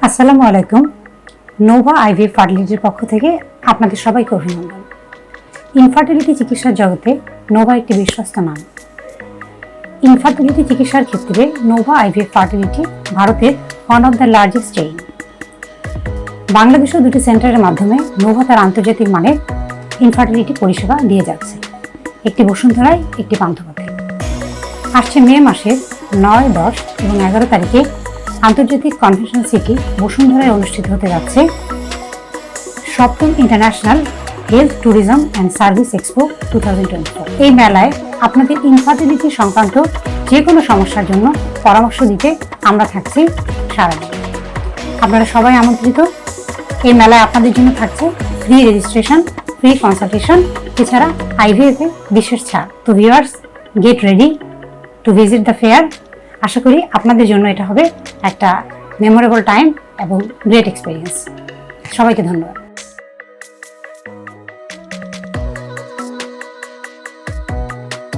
আসসালামু আলাইকুম। Nova IVF ফার্টিলিটির পক্ষ থেকে আপনাদের সবাইকে অভিনন্দন। ইনফার্টিলিটি চিকিৎসার জগতে নোভা একটি বিশ্বস্ত নাম। ইনফার্টিলিটি চিকিৎসার ক্ষেত্রে নোভা আইভিএফ ফার্টিলিটি ভারতের one of the largest chain. বাংলাদেশেও দুটি সেন্টারের মাধ্যমে নোভা তার আন্তর্জাতিক মানের ইনফার্টিলিটি পরিষেবা দিয়ে যাচ্ছে, একটি বসুন্ধরায়, একটি পান্থপথে। আসছে মে মাসের 9, 10 এবং 11 তারিখে আন্তর্জাতিক কনভেনশন সিটি বসুন্ধরায় অনুষ্ঠিত হতে যাচ্ছে 7ম international health tourism and service expo 2024। এই মেলায় আপনাদের ইনফার্টিলিটি সংক্রান্ত যে কোনো সমস্যার জন্য পরামর্শ দিতে আমরা থাকছি সারাদিন। আপনারা সবাই আমন্ত্রিত। এই মেলায় আপনাদের জন্য থাকছে ফ্রি রেজিস্ট্রেশন, ফ্রি কনসালটেশন, এছাড়া আইভিএফ এ বিশেষ ছাড়। তো viewers, get ready to visit the fair. আশা করি আপনাদের জন্য এটা হবে একটা মেমোরেবল টাইম এবং গ্রেট এক্সপিরিয়েন্স। সবাইকে ধন্যবাদ।